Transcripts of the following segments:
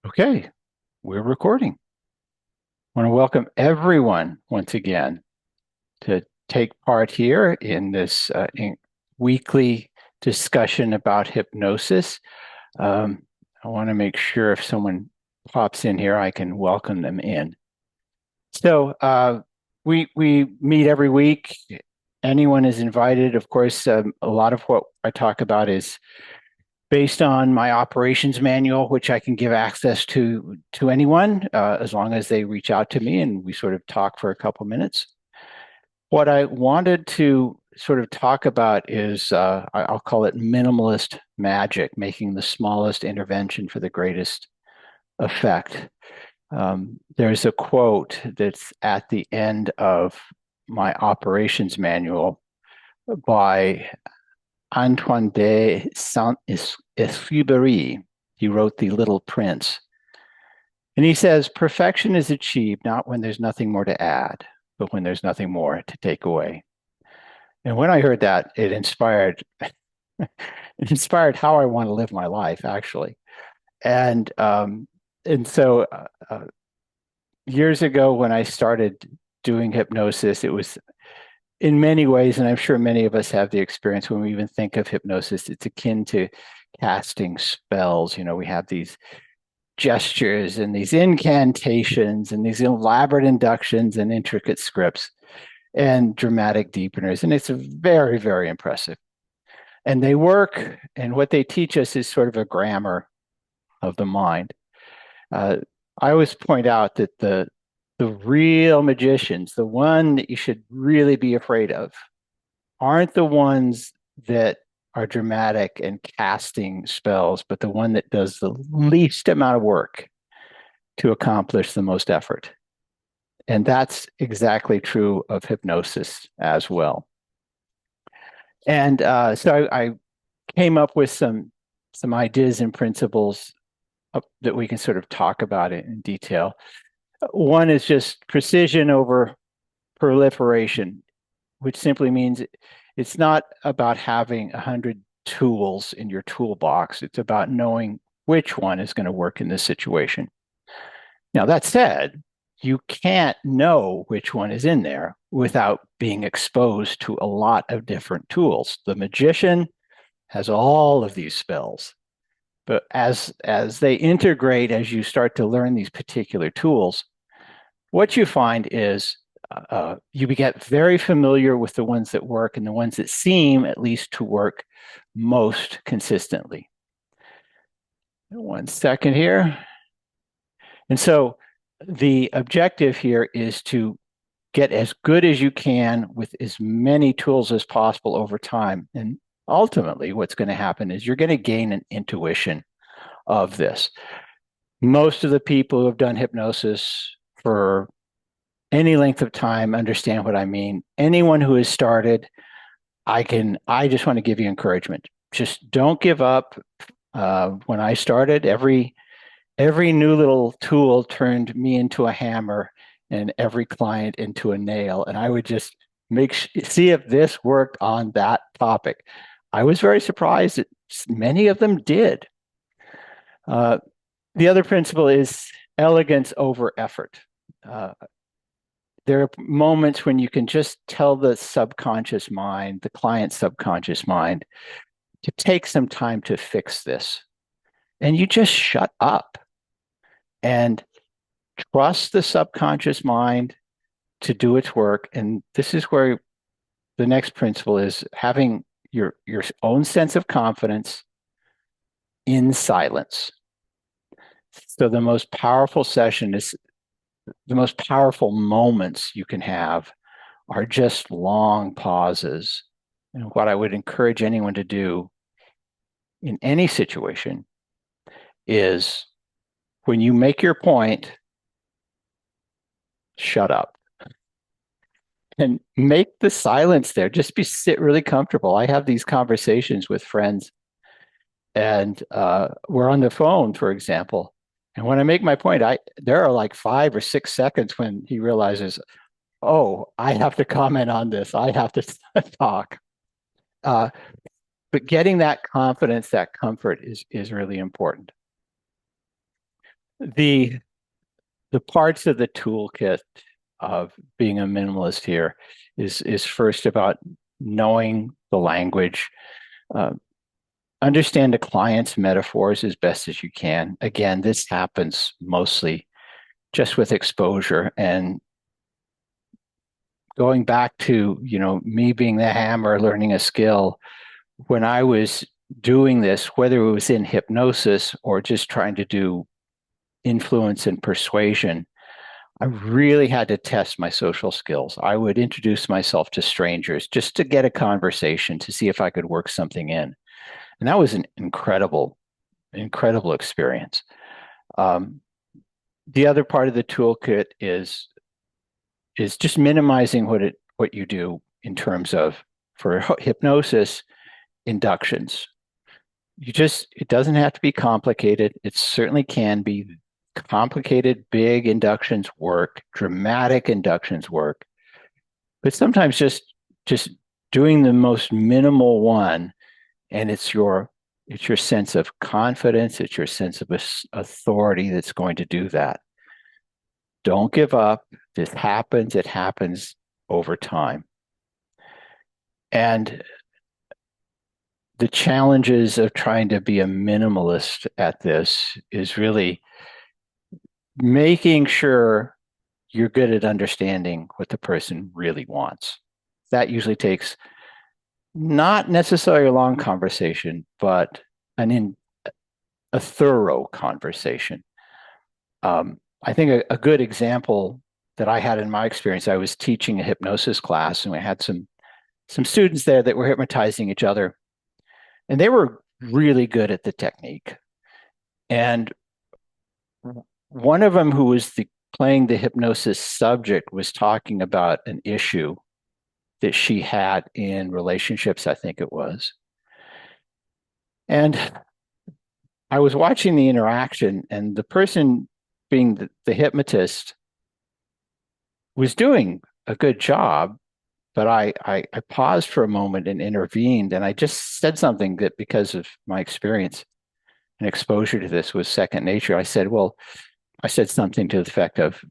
Okay, we're recording. I want to welcome everyone once again to take part here in this weekly discussion about hypnosis. Um, I want to make sure if someone pops in here, I can welcome them in. So we meet every week. Anyone is invited. Of course, a lot of what I talk about is based on my operations manual, which I can give access to anyone as long as they reach out to me and we sort of talk for a couple minutes. What I wanted to sort of talk about is I'll call it minimalist magic, making the smallest intervention for the greatest effect. There's a quote that's at the end of my operations manual by Antoine de Saint-Exupéry. He wrote The Little Prince. And he says, perfection is achieved not when there's nothing more to add, but when there's nothing more to take away. And when I heard that, it inspired it inspired how I want to live my life, actually. And so years ago, when I started doing hypnosis, it was in many ways, and I'm sure many of us have the experience when we even think of hypnosis, it's akin to casting spells. You know, we have these gestures and these incantations and these elaborate inductions and intricate scripts and dramatic deepeners. And it's very, very impressive. And they work, and what they teach us is sort of a grammar of the mind. Uh, I always point out that the real magicians, the one that you should really be afraid of, aren't the ones that are dramatic and casting spells, but the one that does the least amount of work to accomplish the most effort. And that's exactly true of hypnosis as well. And so I came up with some ideas and principles that we can sort of talk about it in detail. One is just precision over proliferation, which simply means it's not about having 100 tools in your toolbox. It's about knowing which one is going to work in this situation. Now, that said, you can't know which one is in there without being exposed to a lot of different tools. The magician has all of these spells, but as they integrate, as you start to learn these particular tools, what you find is you get very familiar with the ones that work and the ones that seem at least to work most consistently. One second here. And so the objective here is to get as good as you can with as many tools as possible over time. And ultimately, what's going to happen is you're going to gain an intuition of this. Most of the people who have done hypnosis for any length of time understand what I mean. Anyone who has started, I just want to give you encouragement. Just don't give up. When I started, every new little tool turned me into a hammer and every client into a nail. And I would just see if this worked on that topic. I was very surprised that many of them did. The other principle is elegance over effort. There are moments when you can just tell the subconscious mind, the client's subconscious mind, to take some time to fix this. And you just shut up and trust the subconscious mind to do its work. And this is where the next principle is having your own sense of confidence in silence. So the most powerful session is the most powerful moments you can have are just long pauses. And what I would encourage anyone to do in any situation is when you make your point, shut up and make the silence there. Just sit really comfortable. I have these conversations with friends and we're on the phone, for example. And when I make my point, there are like 5 or 6 seconds when he realizes, oh, I have to comment on this. I have to talk. But getting that confidence, that comfort is really important. The parts of the toolkit of being a minimalist here is first about knowing the language, uh, understand the client's metaphors as best as you can. Again, this happens mostly just with exposure. And going back to, me being the hammer, learning a skill, when I was doing this, whether it was in hypnosis or just trying to do influence and persuasion, I really had to test my social skills. I would introduce myself to strangers just to get a conversation to see if I could work something in. And that was an incredible, incredible experience. Um, the other part of the toolkit is just minimizing what you do in terms of, for hypnosis, inductions. It doesn't have to be complicated. It certainly can be. Complicated, big inductions work, dramatic inductions work, but sometimes just doing the most minimal one, and it's your sense of confidence, it's your sense of authority that's going to do that. Don't give up. This happens. It happens over time. And the challenges of trying to be a minimalist at this is really making sure you're good at understanding what the person really wants. That usually takes not necessarily a long conversation, but a thorough conversation. I think a good example that I had in my experience, I was teaching a hypnosis class, and we had some students there that were hypnotizing each other, and they were really good at the technique. And one of them, who was playing the hypnosis subject, was talking about an issue that she had in relationships, I think it was. And I was watching the interaction, and the person being the hypnotist was doing a good job, but I paused for a moment and intervened, and I just said something that, because of my experience and exposure to this, was second nature. I said something to the effect of,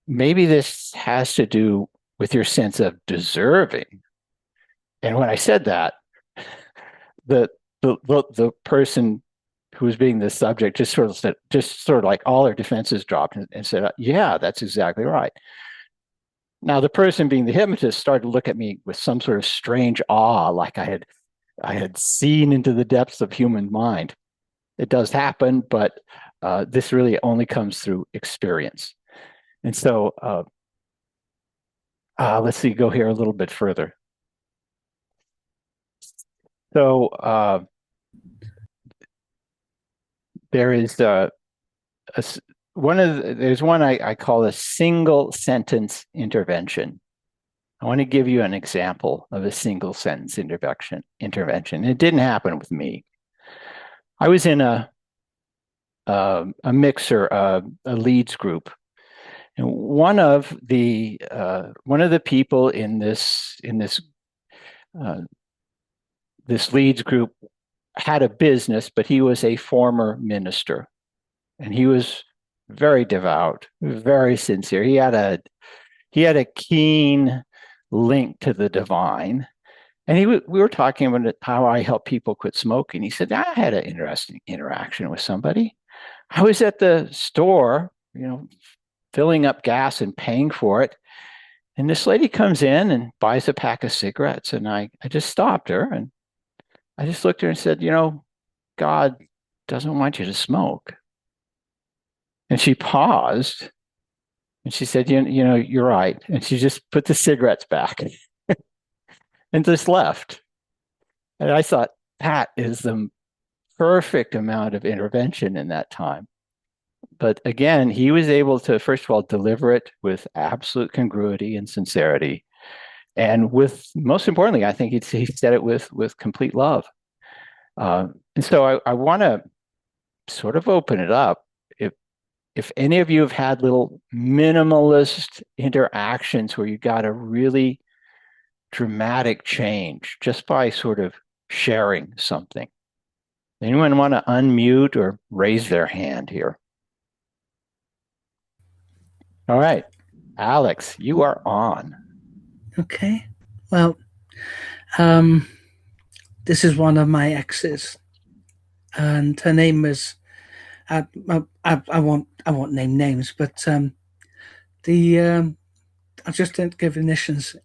maybe this has to do with your sense of deserving. And when I said that, the person who was being the subject just sort of like all their defenses dropped and said, yeah, that's exactly right. Now, the person being the hypnotist started to look at me with some sort of strange awe, like I had seen into the depths of human mind. It does happen, but this really only comes through experience. And so let's see, go here a little bit further. So there is there's one I call a single sentence intervention. I want to give you an example of a single sentence intervention. It didn't happen with me. I was in a mixer, a leads group, and one of the people in this leads group had a business, but he was a former minister, and he was very devout, very sincere. He had a keen link to the divine. And we were talking about how I help people quit smoking. He said, I had an interesting interaction with somebody. I was at the store, filling up gas and paying for it. And this lady comes in and buys a pack of cigarettes. And I just stopped her, and I just looked at her and said, God doesn't want you to smoke. And she paused, and she said, you're right. And she just put the cigarettes back and just left. And I thought, that is the perfect amount of intervention in that time. But again, he was able to, first of all, deliver it with absolute congruity and sincerity. And most importantly, I think he said it with complete love. And so I want to sort of open it up. If any of you have had little minimalist interactions where you got a really dramatic change just by sort of sharing something, anyone want to unmute or raise their hand here? All right, Alex, you are on. Okay. Well, um, this is one of my exes, and her name is I won't name names, but the I just didn't give initials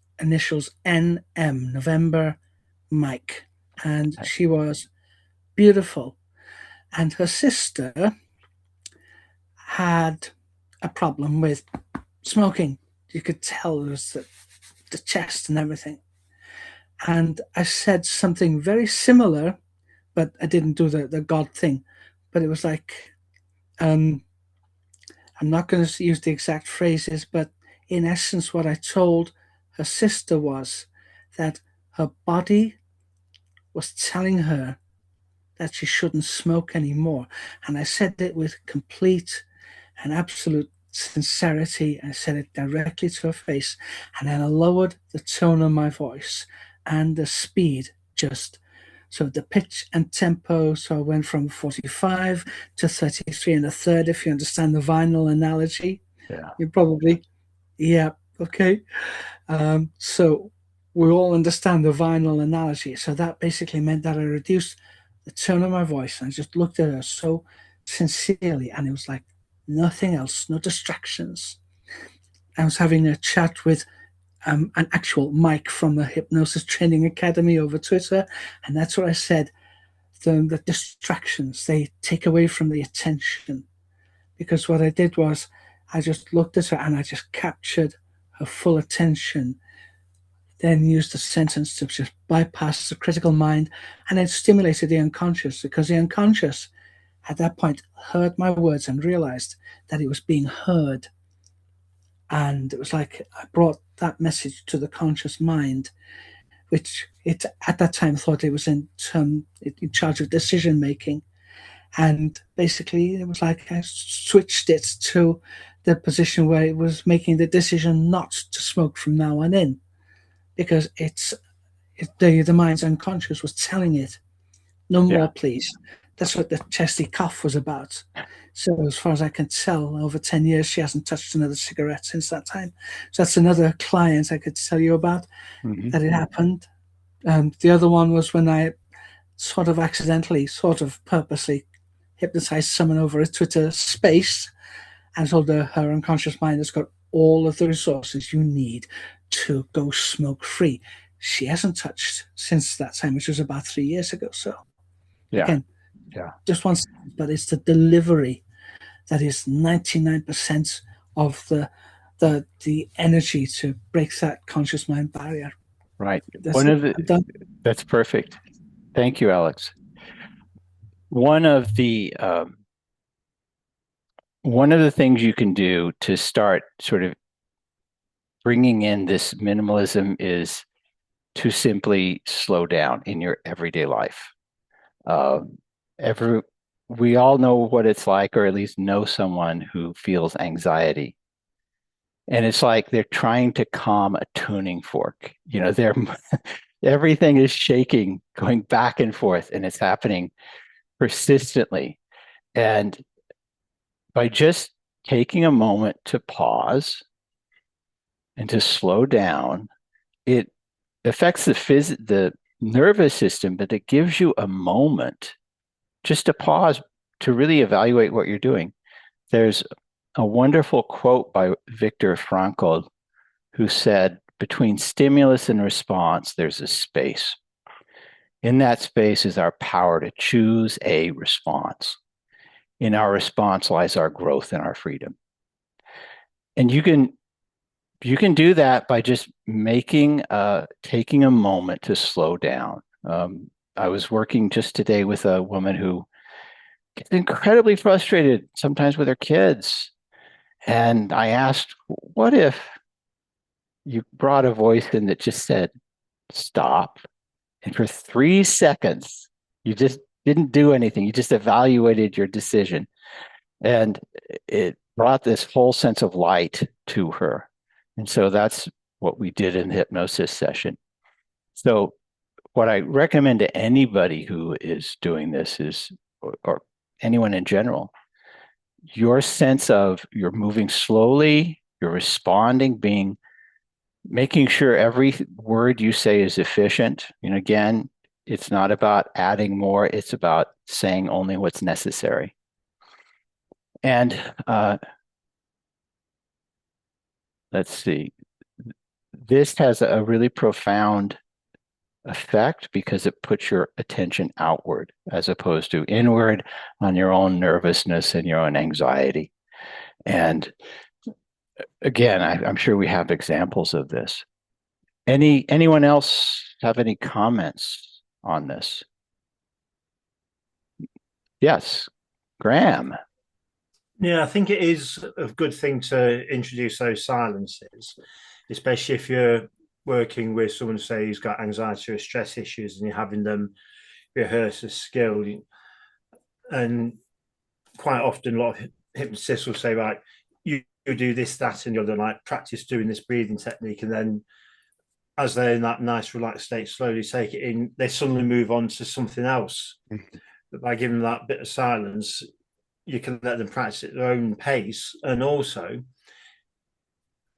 NM November Mike, and she was beautiful, and her sister had a problem with smoking. You could tell it was the chest and everything. And I said something very similar, but I didn't do the God thing. But it was like, um, I'm not going to use the exact phrases, but in essence, what I told her sister was that her body was telling her that she shouldn't smoke anymore. And I said it with complete and absolute sincerity. I said it directly to her face. And then I lowered the tone of my voice and the speed just. So the pitch and tempo, so I went from 45 to 33 and a third, if you understand the vinyl analogy. Yeah, You probably, yeah, okay. So we all understand the vinyl analogy. So that basically meant that I reduced the tone of my voice and I just looked at her so sincerely, and it was like nothing else, no distractions. I was having a chat with an actual Mike from the Hypnosis Training Academy over Twitter, and that's what I said. The distractions, they take away from the attention, because what I did was I just looked at her and I just captured her full attention, then used a sentence to just bypass the critical mind and then stimulated the unconscious, because the unconscious at that point heard my words and realized that it was being heard. And it was like I brought that message to the conscious mind, which it at that time thought it was in charge of decision making. And basically, it was like I switched it to the position where it was making the decision not to smoke from now on in, because the mind's unconscious was telling it, no yeah. more, please. That's what the chesty cough was about. So, as far as I can tell, over 10 years, she hasn't touched another cigarette since that time. So, that's another client I could tell you about Hmm. that it happened. The other one was when I sort of accidentally, sort of purposely hypnotized someone over a Twitter space and told her unconscious mind has got all of the resources you need to go smoke free. She hasn't touched since that time, which was about 3 years ago. So, Yeah, again, yeah. just one sentence, but it's the delivery that is 99% of the energy to break that conscious mind barrier. Right. That's it. I'm done. That's perfect. Thank you, Alex. One of the one of the things you can do to start sort of bringing in this minimalism is to simply slow down in your everyday life. Um, every we all know what it's like, or at least know someone who feels anxiety. And it's like they're trying to calm a tuning fork. They're everything is shaking, going back and forth, and it's happening persistently. And by just taking a moment to pause and to slow down, it affects the nervous system, but it gives you a moment just to pause to really evaluate what you're doing. There's a wonderful quote by Viktor Frankl, who said, between stimulus and response, there's a space. In that space is our power to choose a response. In our response lies our growth and our freedom. And you can do that by just taking a moment to slow down. I was working just today with a woman who gets incredibly frustrated sometimes with her kids. And I asked, what if you brought a voice in that just said, stop? And for 3 seconds, you just didn't do anything. You just evaluated your decision. And it brought this whole sense of light to her. And so that's what we did in the hypnosis session. So, what I recommend to anybody who is doing this or anyone in general, your sense of you're moving slowly, You're responding, making sure every word you say is efficient. And again, it's not about adding more, it's about saying only what's necessary. And let's see, this has a really profound effect because it puts your attention outward as opposed to inward on your own nervousness and your own anxiety. And again, I'm sure we have examples of this. Anyone else have any comments on this? Yes, Graham. Yeah, I think it is a good thing to introduce those silences, especially if you're working with someone, say, who's got anxiety or stress issues and you're having them rehearse a skill. And quite often, a lot of hypnotists will say, right, you do this, that, and the other, like practice doing this breathing technique. And then as they're in that nice, relaxed state, slowly take it in, they suddenly move on to something else. But by giving them that bit of silence, you can let them practice at their own pace. And also,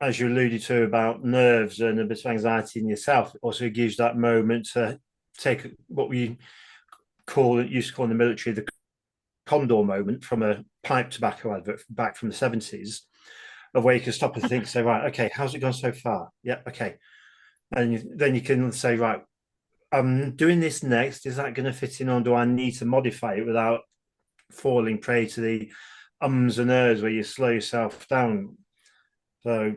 as you alluded to about nerves and a bit of anxiety in yourself, it also gives that moment to take what we used to call in the military the condor moment from a pipe tobacco advert back from the 70s, of where you can stop and think, say, right, okay, how's it gone so far? Yeah, okay. And then you can say, right, I'm doing this next. Is that going to fit in, or do I need to modify it without falling prey to the ums and ers where you slow yourself down? So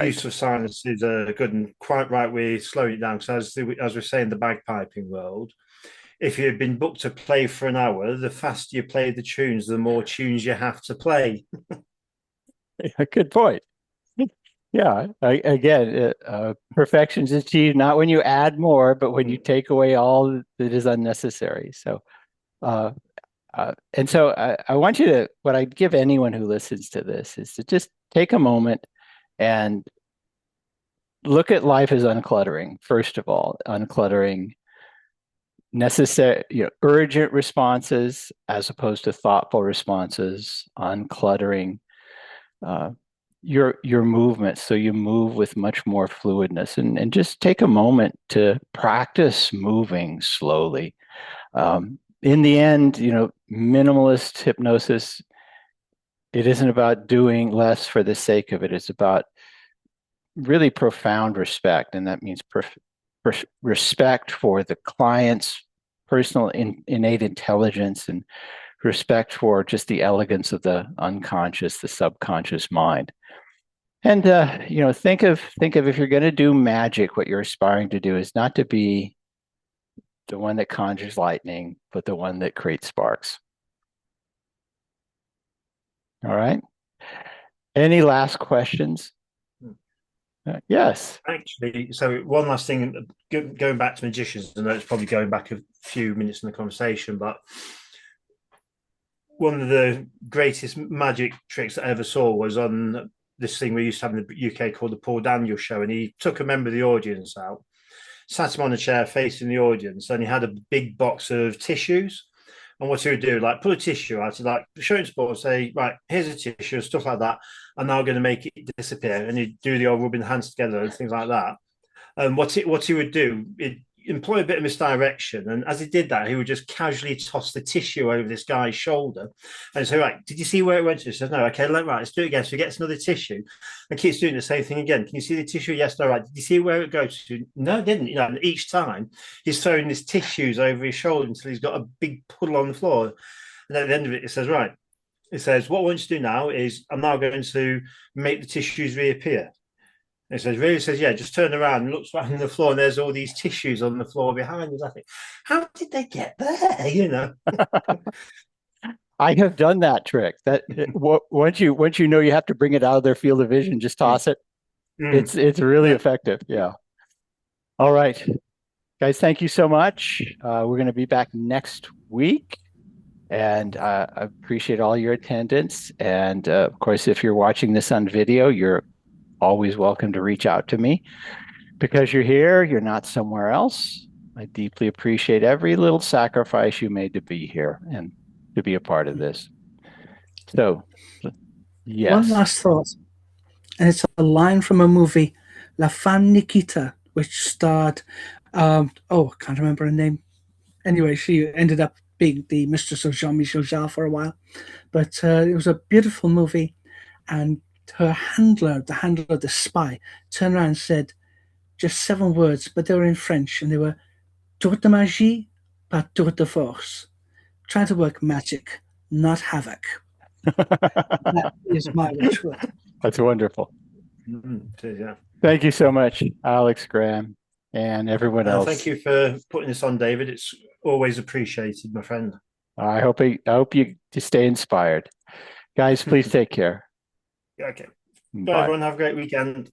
use of silence is good, and quite right, we're slowing it down. So as we're saying, the bagpiping world, if you've been booked to play for an hour, the faster you play the tunes, the more tunes you have to play. Good point. Yeah, again, perfection is achieved not when you add more, but when you take away all that is unnecessary. So, and so I want you to, what I'd give anyone who listens to this is to just take a moment and look at life as uncluttering. First of all, uncluttering necessary, urgent responses as opposed to thoughtful responses, uncluttering your movement so you move with much more fluidness, and just take a moment to practice moving slowly. In the end, minimalist hypnosis, it isn't about doing less for the sake of it. It's about really profound respect, and that means respect for the client's personal innate intelligence, and respect for just the elegance of the unconscious, the subconscious mind. And think of if you're going to do magic, what you're aspiring to do is not to be the one that conjures lightning, but the one that creates sparks. All right. Any last questions? Yes. Actually, so one last thing, going back to magicians, I know it's probably going back a few minutes in the conversation, but one of the greatest magic tricks I ever saw was on this thing we used to have in the UK called the Paul Daniel Show, and he took a member of the audience out, sat him on a chair facing the audience, and he had a big box of tissues. And what he would do, like pull a tissue out, like show it to Paul, say, right, here's a tissue, stuff like that. I'm now going to make it disappear. And he'd do the old rubbing hands together and things like that. And what he would do, he'd employ a bit of misdirection. And as he did that, he would just casually toss the tissue over this guy's shoulder and say, right, did you see where it went to? He says, no, okay, right, let's do it again. So he gets another tissue and keeps doing the same thing again. Can you see the tissue? Yes, no, right. Did you see where it goes to? No, it didn't. And each time he's throwing his tissues over his shoulder until he's got a big puddle on the floor. And at the end of it, it says, right, it says, what I want you to do now is I'm now going to make the tissues reappear. It says, really? It says, yeah, just turn around and looks right on the floor, and there's all these tissues on the floor behind you. I think, how did they get there? I have done that trick. That once you know you have to bring it out of their field of vision, just toss it. It's really effective. Yeah. All right, guys, thank you so much. We're going to be back next week, and I appreciate all your attendance. And of course, if you're watching this on video, you're always welcome to reach out to me. Because you're here, you're not somewhere else. I deeply appreciate every little sacrifice you made to be here and to be a part of this. So, yes. One last thought. and it's a line from a movie, La Femme Nikita, which starred, I can't remember her name. Anyway, she ended up being the mistress of Jean-Michel Jarre for a while. But it was a beautiful movie, and her handler, the spy, turned around and said just 7 words, but they were in French, and they were tour de magie, pas tour de force. Try to work magic, not havoc. That is my watchword. That's wonderful. Yeah. Thank you so much, Alex, Graham, and everyone else. Thank you for putting this on, David. It's always appreciated, my friend. I hope you stay inspired. Guys, please take care. Okay. Bye. Bye, everyone. Have a great weekend.